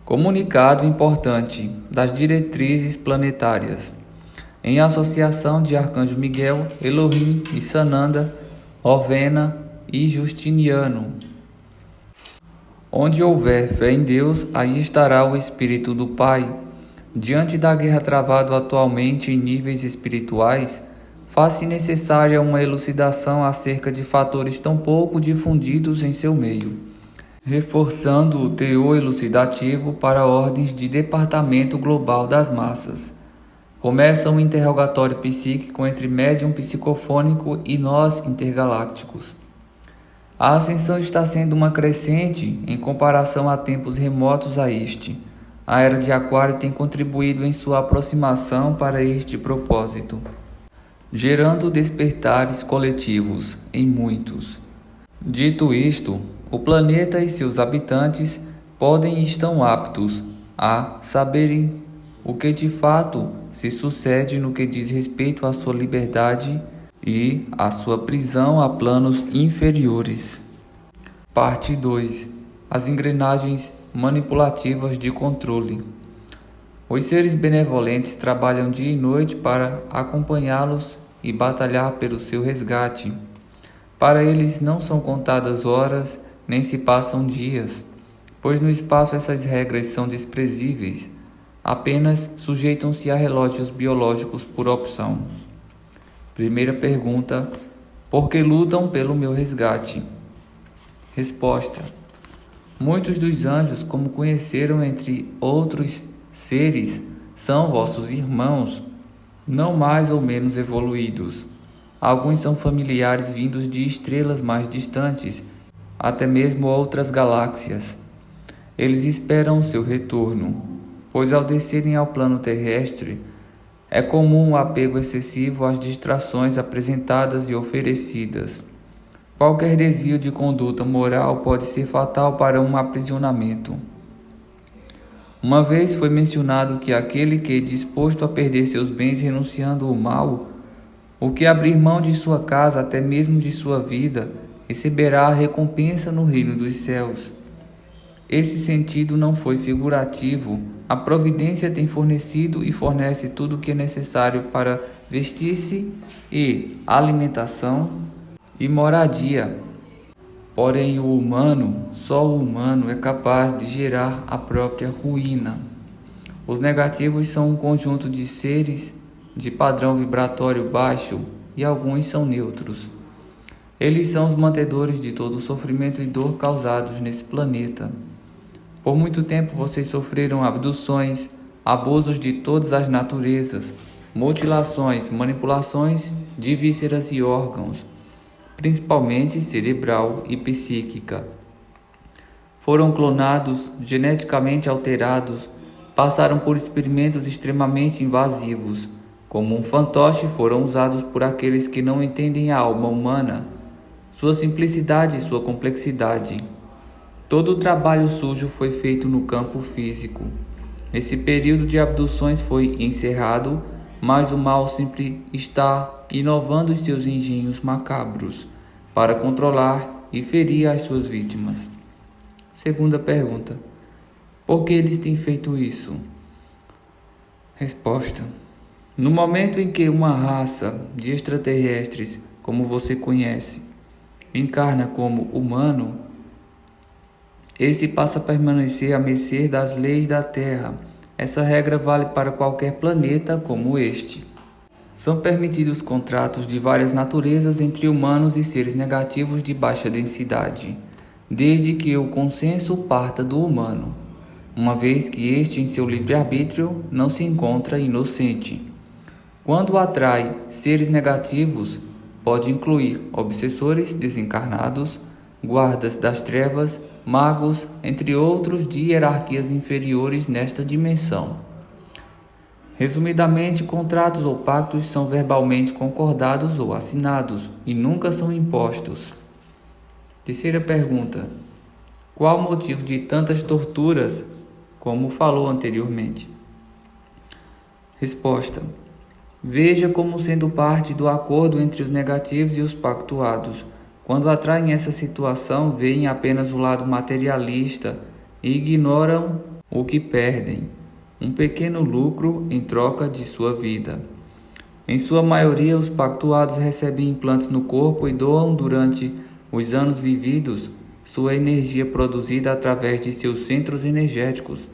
Comunicado importante das diretrizes planetárias. Em associação de Arcanjo Miguel, Elohim e Sananda, Rovena e Justiniano. Onde houver fé em Deus, aí estará o Espírito do Pai. Diante da guerra travada atualmente em níveis espirituais, faz-se necessária uma elucidação acerca de fatores tão pouco difundidos em seu meio, reforçando o teor elucidativo para ordens de departamento global das massas. Começa um interrogatório psíquico entre médium psicofônico e nós intergalácticos. A ascensão está sendo uma crescente em comparação a tempos remotos a este. A Era de Aquário tem contribuído em sua aproximação para este propósito, gerando despertares coletivos em muitos. Dito isto, o planeta e seus habitantes podem e estão aptos a saberem o que de fato se sucede no que diz respeito à sua liberdade e à sua prisão a planos inferiores. Parte 2. As engrenagens manipulativas de controle. Os seres benevolentes trabalham dia e noite para acompanhá-los e batalhar pelo seu resgate. Para eles não são contadas horas, nem se passam dias, pois no espaço essas regras são desprezíveis, apenas sujeitam-se a relógios biológicos por opção. Primeira pergunta: por que lutam pelo meu resgate? Resposta: muitos dos anjos, como conheceram entre outros seres, são vossos irmãos, não mais ou menos evoluídos. Alguns são familiares vindos de estrelas mais distantes, até mesmo outras galáxias. Eles esperam o seu retorno, pois ao descerem ao plano terrestre, é comum o apego excessivo às distrações apresentadas e oferecidas. Qualquer desvio de conduta moral pode ser fatal para um aprisionamento. Uma vez foi mencionado que aquele que, disposto a perder seus bens renunciando ao mal, o que abrir mão de sua casa, até mesmo de sua vida, receberá a recompensa no reino dos céus. Esse sentido não foi figurativo. A providência tem fornecido e fornece tudo o que é necessário para vestir-se e alimentação e moradia. Porém, o humano, só o humano é capaz de gerar a própria ruína. Os negativos são um conjunto de seres de padrão vibratório baixo e alguns são neutros. Eles são os mantedores de todo o sofrimento e dor causados nesse planeta. Por muito tempo vocês sofreram abduções, abusos de todas as naturezas, mutilações, manipulações de vísceras e órgãos, principalmente cerebral e psíquica. Foram clonados, geneticamente alterados, passaram por experimentos extremamente invasivos. Como um fantoche, foram usados por aqueles que não entendem a alma humana, sua simplicidade e sua complexidade. Todo o trabalho sujo foi feito no campo físico. Esse período de abduções foi encerrado, mas o mal sempre está inovando os seus engenhos macabros para controlar e ferir as suas vítimas. Segunda pergunta: por que eles têm feito isso? Resposta: no momento em que uma raça de extraterrestres, como você conhece, encarna como humano, esse passa a permanecer à mercê das leis da Terra. Essa regra vale para qualquer planeta como este. São permitidos contratos de várias naturezas entre humanos e seres negativos de baixa densidade, desde que o consenso parta do humano, uma vez que este, em seu livre-arbítrio, não se encontra inocente. Quando atrai seres negativos, pode incluir obsessores desencarnados, guardas das trevas, magos, entre outros de hierarquias inferiores nesta dimensão. Resumidamente, contratos ou pactos são verbalmente concordados ou assinados e nunca são impostos. Terceira pergunta: qual o motivo de tantas torturas, como falou anteriormente? Resposta: veja como sendo parte do acordo entre os negativos e os pactuados. Quando atraem essa situação, veem apenas o lado materialista e ignoram o que perdem, um pequeno lucro em troca de sua vida. Em sua maioria, os pactuados recebem implantes no corpo e doam durante os anos vividos sua energia produzida através de seus centros energéticos.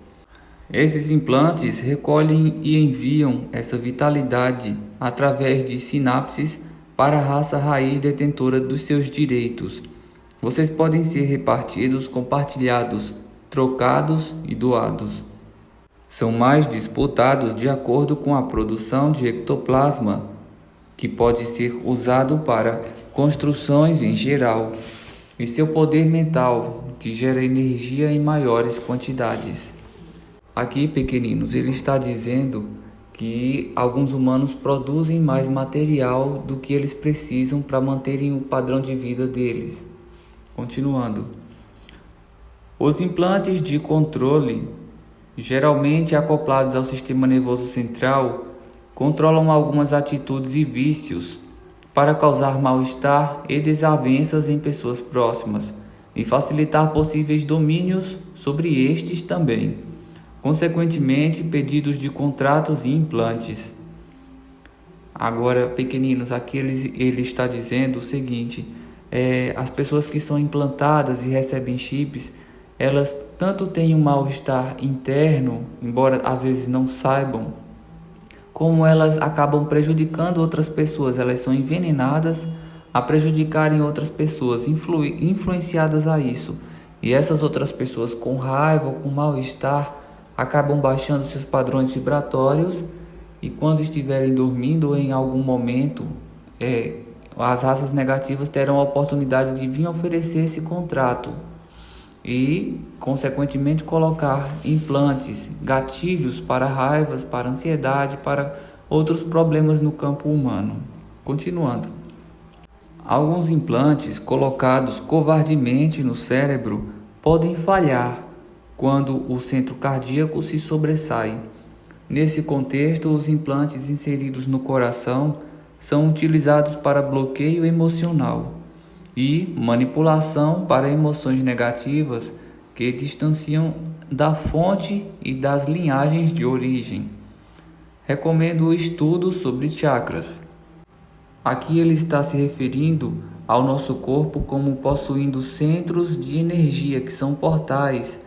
Esses implantes recolhem e enviam essa vitalidade através de sinapses para a raça raiz detentora dos seus direitos. Vocês podem ser repartidos, compartilhados, trocados e doados. São mais disputados de acordo com a produção de ectoplasma, que pode ser usado para construções em geral, e seu poder mental, que gera energia em maiores quantidades. Aqui, pequeninos, ele está dizendo que alguns humanos produzem mais material do que eles precisam para manterem o padrão de vida deles. Continuando. Os implantes de controle, geralmente acoplados ao sistema nervoso central, controlam algumas atitudes e vícios para causar mal-estar e desavenças em pessoas próximas e facilitar possíveis domínios sobre estes também. Consequentemente, pedidos de contratos e implantes. Agora, pequeninos, aqui ele está dizendo o seguinte: as pessoas que são implantadas e recebem chips, elas tanto têm um mal-estar interno, embora às vezes não saibam, como elas acabam prejudicando outras pessoas. Elas são envenenadas a prejudicarem outras pessoas, influenciadas a isso. E essas outras pessoas, com raiva ou com mal-estar, acabam baixando seus padrões vibratórios, e quando estiverem dormindo ou em algum momento, as raças negativas terão a oportunidade de vir oferecer esse contrato e, consequentemente, colocar implantes, gatilhos para raivas, para ansiedade, para outros problemas no campo humano. Continuando. Alguns implantes colocados covardemente no cérebro podem falhar quando o centro cardíaco se sobressai. Nesse contexto, os implantes inseridos no coração são utilizados para bloqueio emocional e manipulação para emoções negativas que distanciam da fonte e das linhagens de origem. Recomendo o estudo sobre chakras. Aqui ele está se referindo ao nosso corpo como possuindo centros de energia, que são portais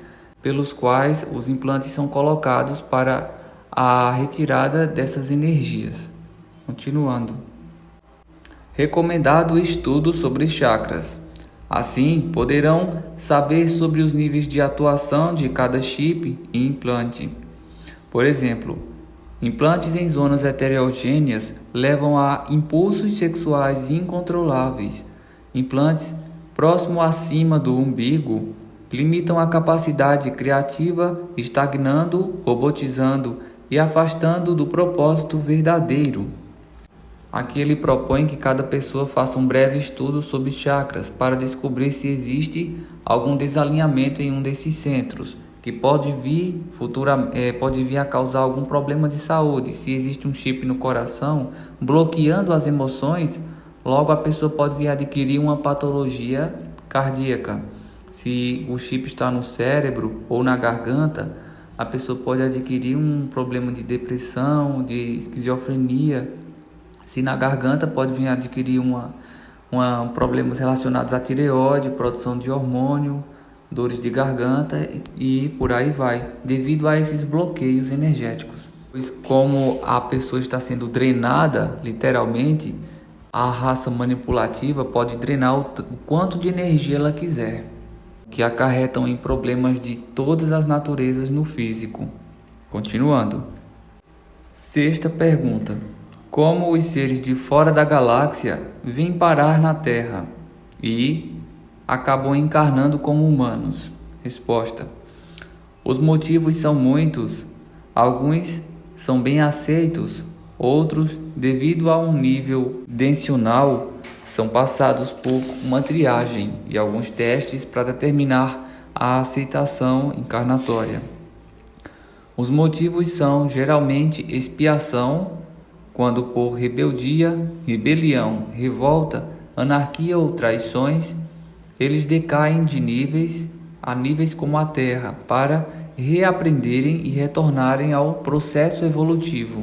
pelos quais os implantes são colocados para a retirada dessas energias. Continuando. Recomendado o estudo sobre chakras. Assim, poderão saber sobre os níveis de atuação de cada chip e implante. Por exemplo, implantes em zonas heterogêneas levam a impulsos sexuais incontroláveis. Implantes próximo acima do umbigo limitam a capacidade criativa, estagnando, robotizando e afastando do propósito verdadeiro. Aqui ele propõe que cada pessoa faça um breve estudo sobre chakras para descobrir se existe algum desalinhamento em um desses centros, que pode vir a causar algum problema de saúde. Se existe um chip no coração bloqueando as emoções, logo a pessoa pode vir a adquirir uma patologia cardíaca. Se o chip está no cérebro ou na garganta, a pessoa pode adquirir um problema de depressão, de esquizofrenia. Se na garganta, pode vir a adquirir problemas relacionados à tireoide, produção de hormônio, dores de garganta e por aí vai, devido a esses bloqueios energéticos. Pois como a pessoa está sendo drenada, literalmente, a raça manipulativa pode drenar o quanto de energia ela quiser, que acarretam em problemas de todas as naturezas no físico. Continuando. Sexta pergunta. Como os seres de fora da galáxia vêm parar na Terra e acabam encarnando como humanos? Resposta. Os motivos são muitos. Alguns são bem aceitos, outros, devido a um nível densional, são passados por uma triagem e alguns testes para determinar a aceitação encarnatória. Os motivos são geralmente expiação, quando por rebeldia, rebelião, revolta, anarquia ou traições, eles decaem de níveis a níveis como a Terra, para reaprenderem e retornarem ao processo evolutivo.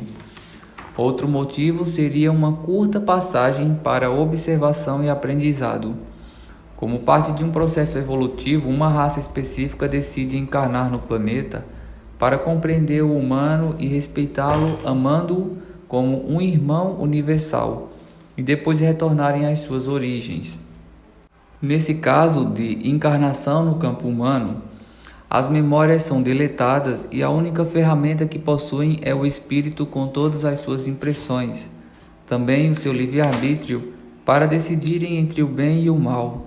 Outro motivo seria uma curta passagem para observação e aprendizado. Como parte de um processo evolutivo, uma raça específica decide encarnar no planeta para compreender o humano e respeitá-lo, amando-o como um irmão universal, e depois retornarem às suas origens. Nesse caso de encarnação no campo humano, as memórias são deletadas e a única ferramenta que possuem é o espírito com todas as suas impressões, também o seu livre-arbítrio para decidirem entre o bem e o mal.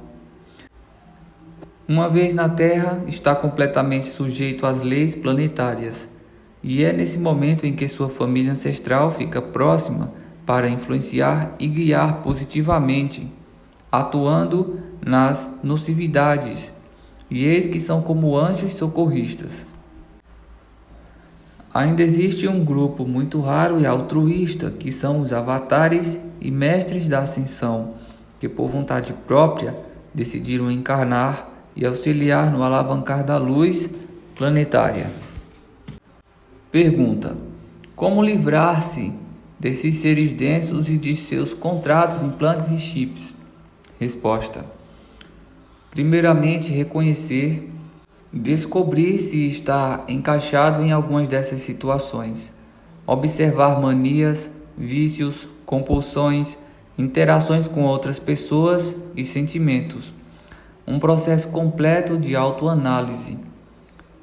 Uma vez na Terra, está completamente sujeito às leis planetárias, e é nesse momento em que sua família ancestral fica próxima para influenciar e guiar positivamente, atuando nas nocividades, e eis que são como anjos socorristas. Ainda existe um grupo muito raro e altruísta, que são os avatares e mestres da ascensão, que por vontade própria decidiram encarnar e auxiliar no alavancar da luz planetária. Pergunta: como livrar-se desses seres densos e de seus contratos, implantes e chips? Resposta: primeiramente, reconhecer, descobrir se está encaixado em algumas dessas situações, observar manias, vícios, compulsões, interações com outras pessoas e sentimentos. Um processo completo de autoanálise.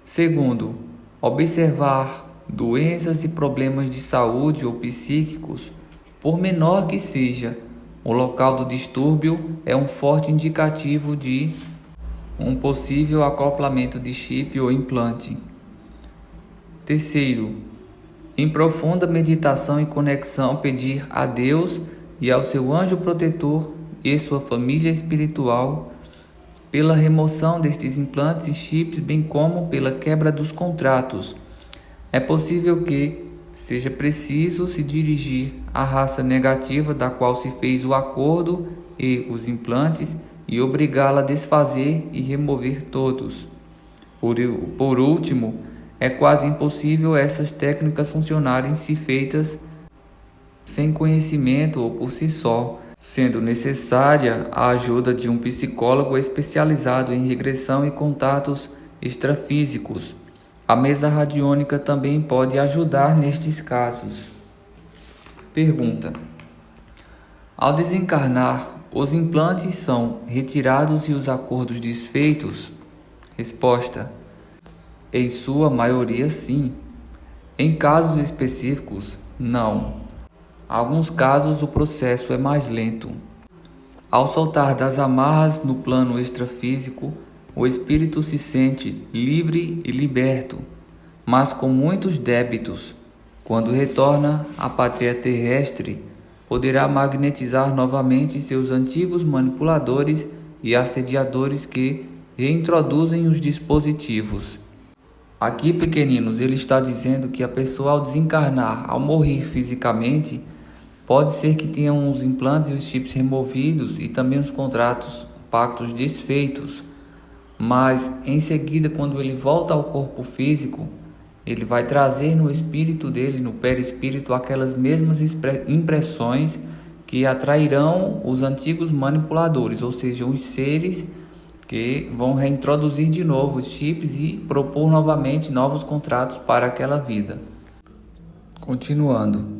Segundo, observar doenças e problemas de saúde ou psíquicos, por menor que seja. O local do distúrbio é um forte indicativo de um possível acoplamento de chip ou implante. Terceiro, em profunda meditação e conexão, pedir a Deus e ao seu anjo protetor e sua família espiritual pela remoção destes implantes e chips, bem como pela quebra dos contratos. É possível que seja preciso se dirigir à raça negativa da qual se fez o acordo e os implantes e obrigá-la a desfazer e remover todos. Por último, é quase impossível essas técnicas funcionarem se feitas sem conhecimento ou por si só, sendo necessária a ajuda de um psicólogo especializado em regressão e contatos extrafísicos. A mesa radiônica também pode ajudar nestes casos. Pergunta: ao desencarnar, os implantes são retirados e os acordos desfeitos? Resposta: em sua maioria, sim. Em casos específicos, não. Alguns casos o processo é mais lento. Ao soltar das amarras no plano extrafísico, o espírito se sente livre e liberto, mas com muitos débitos. Quando retorna à pátria terrestre, poderá magnetizar novamente seus antigos manipuladores e assediadores que reintroduzem os dispositivos. Aqui, pequeninos, ele está dizendo que a pessoa, ao desencarnar, ao morrer fisicamente, pode ser que tenha os implantes e os chips removidos e também os contratos, pactos desfeitos. Mas em seguida, quando ele volta ao corpo físico, ele vai trazer no espírito dele, no perispírito, aquelas mesmas impressões que atrairão os antigos manipuladores, ou seja, os seres que vão reintroduzir de novo os chips e propor novamente novos contratos para aquela vida. Continuando.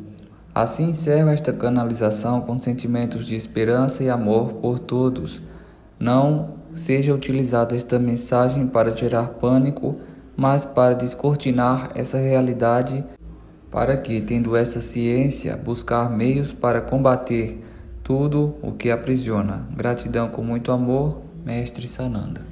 Assim encerro esta canalização com sentimentos de esperança e amor por todos. Não seja utilizada esta mensagem para gerar pânico, mas para descortinar essa realidade, para que, tendo essa ciência, buscar meios para combater tudo o que aprisiona. Gratidão com muito amor, Mestre Sananda.